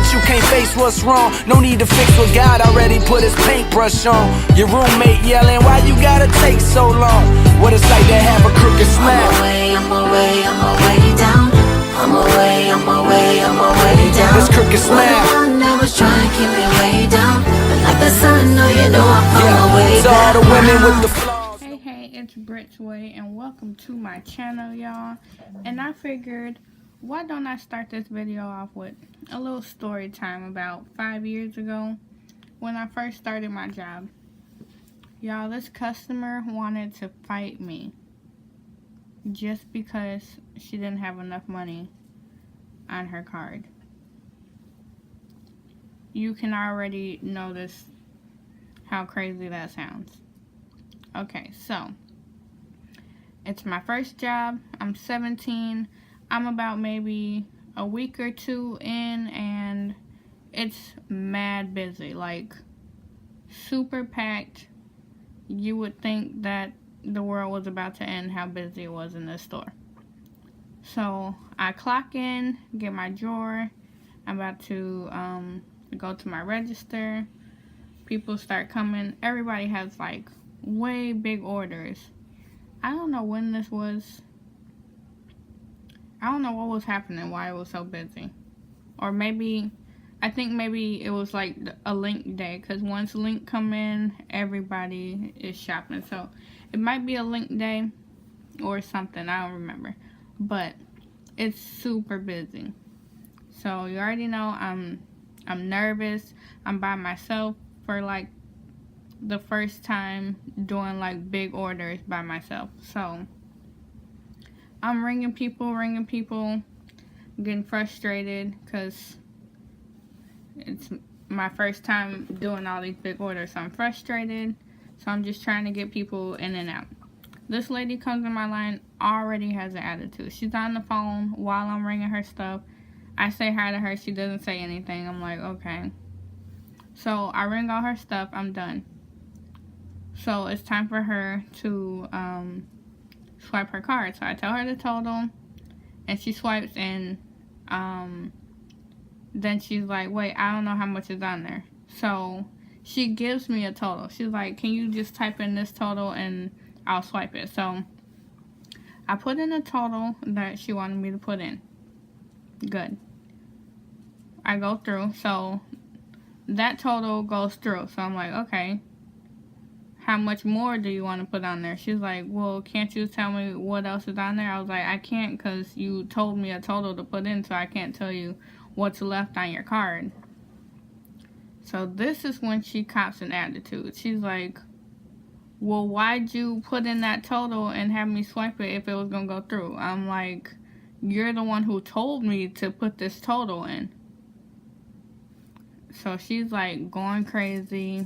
bitch, you can't face what's wrong. No need to fix what God already put his paintbrush on. Your roommate yelling, why you gotta take so long? What it's like to have a crooked smile. I'm away down. I'm away down. This crooked smile. One that was trying to keep me way down. But like the sun, no, you know I'm on my way to back. all the women with the flaws. Hey, it's Britt's Way, and welcome to my channel, y'all. And I figured, why don't I start this video off with a little story time about 5 years ago when I first started my job. Y'all, this customer wanted to fight me just because she didn't have enough money on her card. You can already notice how crazy that sounds. Okay, so it's my first job. I'm 17. I'm about maybe a week or two in, and it's mad busy, like super packed. You would think that the world was about to end how busy it was in this store. So I clock in, get my drawer. I'm about to go to my register. People start coming. Everybody has like way big orders. I don't know when this was. I don't know what was happening, why it was so busy. Or maybe, I think maybe it was like a link day, because once link come in, everybody is shopping. So it might be a link day or something, I don't remember. But it's super busy. So you already know I'm nervous. I'm by myself for like the first time doing like big orders by myself. So I'm ringing people, getting frustrated because it's my first time doing all these big orders. So I'm frustrated. So I'm just trying to get people in and out. This lady comes in my line, already has an attitude. She's on the phone while I'm ringing her stuff. I say hi to her. She doesn't say anything. I'm like, okay. So I ring all her stuff. I'm done. So it's time for her to swipe her card. So I tell her the total, and she swipes, and then she's like, wait, I don't know how much is on there. So she gives me a total. She's like, can you just type in this total and I'll swipe it. So I put in a total that she wanted me to put in. Good. I go through. So that total goes through. So I'm like, okay, how much more do you want to put on there? She's like, well, can't you tell me what else is on there? I was like, I can't, because you told me a total to put in, so I can't tell you what's left on your card. So this is when she cops an attitude. She's like, well, why'd you put in that total and have me swipe it if it was going to go through? I'm like, you're the one who told me to put this total in. So she's like going crazy,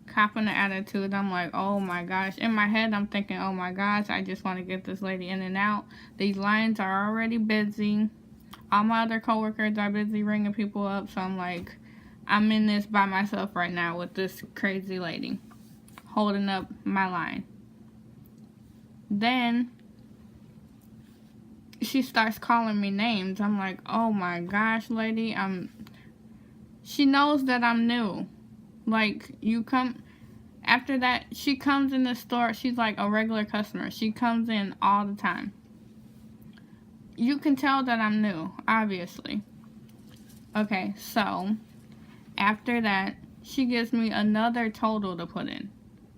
copping the attitude. I'm like, oh my gosh. In my head, I'm thinking, oh my gosh, I just want to get this lady in and out. These lines are already busy. All my other coworkers are busy ringing people up. So I'm like, I'm in this by myself right now with this crazy lady holding up my line. Then she starts calling me names. I'm like, oh my gosh, lady. She knows that I'm new. Like, you come, after that, she comes in the store. She's like a regular customer. She comes in all the time. You can tell that I'm new, obviously. Okay, so after that, she gives me another total to put in.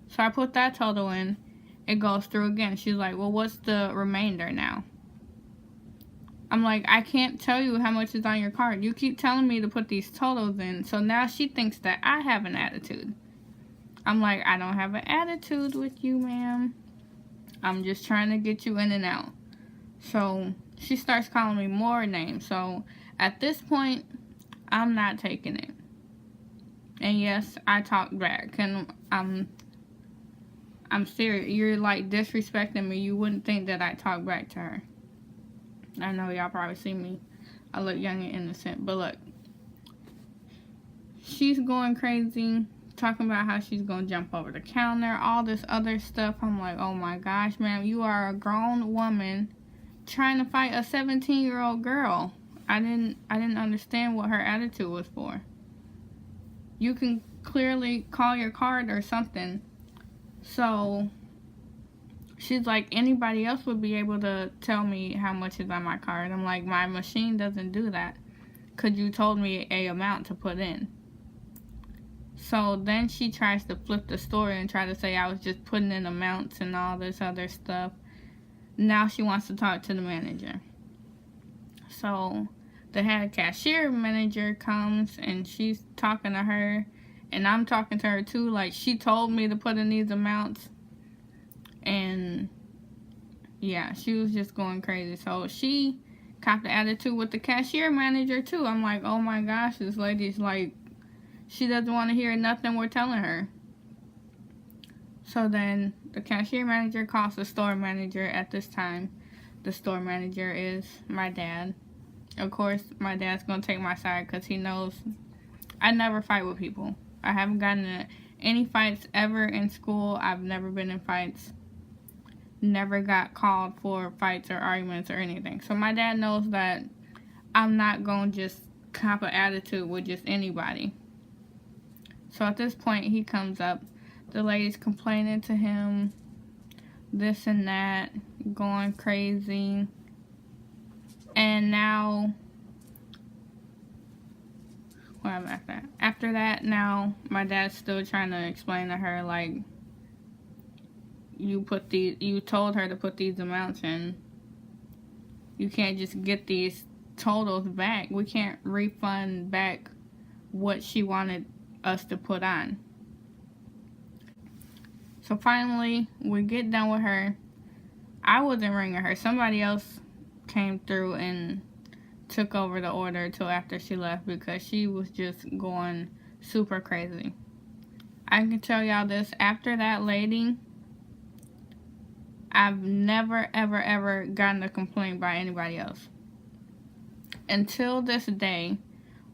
So I put that total in. It goes through again. She's like, well, what's the remainder now? I'm like, I can't tell you how much is on your card. You keep telling me to put these totals in. So now she thinks that I have an attitude. I'm like, I don't have an attitude with you, ma'am. I'm just trying to get you in and out. So she starts calling me more names. So at this point, I'm not taking it. And yes, I talk back. And I'm serious. You're like disrespecting me. You wouldn't think that I talk back to her. I know y'all probably see me. I look young and innocent. But look. She's going crazy. Talking about how she's going to jump over the counter. All this other stuff. I'm like, oh my gosh, ma'am. You are a grown woman trying to fight a 17-year-old girl. I didn't understand what her attitude was for. You can clearly call your card or something. So she's like, anybody else would be able to tell me how much is on my card. I'm like, my machine doesn't do that, because you told me a amount to put in. So then she tries to flip the story and try to say I was just putting in amounts and all this other stuff. Now she wants to talk to the manager. So the head cashier manager comes and she's talking to her, and I'm talking to her too, like, she told me to put in these amounts. And yeah, she was just going crazy. So she copped the attitude with the cashier manager too. I'm like, oh my gosh, this lady's like, she doesn't want to hear nothing we're telling her. So then the cashier manager calls the store manager. At this time, the store manager is my dad. Of course, my dad's going to take my side because he knows I never fight with people. I haven't gotten in any fights ever in school. I've never been in fights. Never got called for fights or arguments or anything. So my dad knows that I'm not going to just cop an attitude with just anybody. So at this point, he comes up. The lady's complaining to him, this and that, going crazy. And now, what happened after that? After that, now my dad's still trying to explain to her, like, you told her to put these amounts in. You can't just get these totals back. We can't refund back what she wanted us to put on. So finally, we get done with her. I wasn't ringing her. Somebody else came through and took over the order till after she left because she was just going super crazy. I can tell y'all this, after that lady, I've never, ever, ever gotten a complaint by anybody else. Until this day,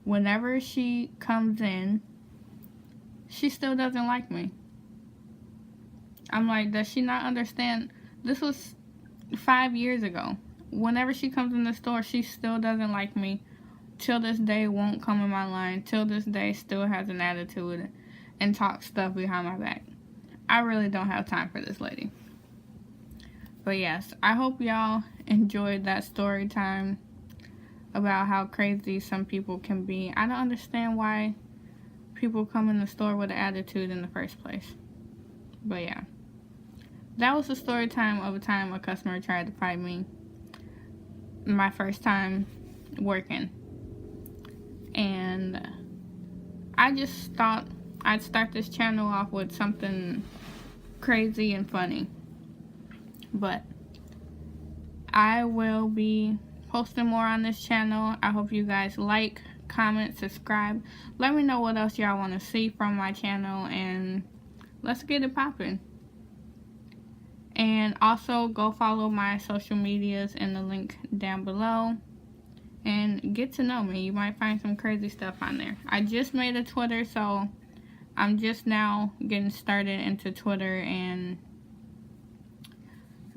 whenever she comes in, she still doesn't like me. I'm like, does she not understand? This was 5 years ago. Whenever she comes in the store, she still doesn't like me. Till this day, won't come in my line. Till this day, still has an attitude and talks stuff behind my back. I really don't have time for this lady. But yes, I hope y'all enjoyed that story time about how crazy some people can be. I don't understand why people come in the store with an attitude in the first place. But yeah, that was the story time of a time a customer tried to fight me. My first time working. And I just thought I'd start this channel off with something crazy and funny. But I will be posting more on this channel. I hope you guys like, comment, subscribe. Let me know what else y'all want to see from my channel, and let's get it popping. And also go follow my social medias in the link down below and get to know me. You might find some crazy stuff on there. I just made a Twitter, so I'm just now getting started into Twitter, and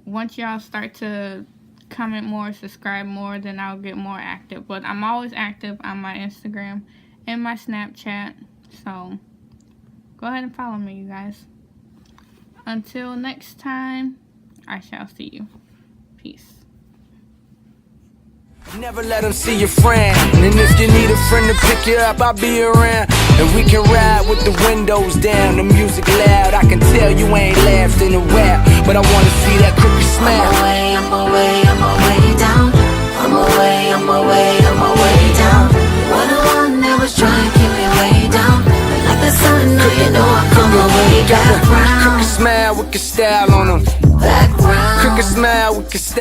once y'all start to comment more, subscribe more, then I'll get more active. But I'm always active on my Instagram and my Snapchat, so go ahead and follow me, you guys. Until next time, I shall see you. Peace. Never let them see your friend. And if you need a friend to pick you up, I'll be around. And we can ride with the windows down, the music loud. I can tell you ain't laughed in a while, but I wanna see that crooked smile. I'm away down. I'm away down. What the one that was trying to keep me way down. Like the sun, no, you know I'm on my way back round. Crooked smile with your style on them. Back round. Crooked smile with your style.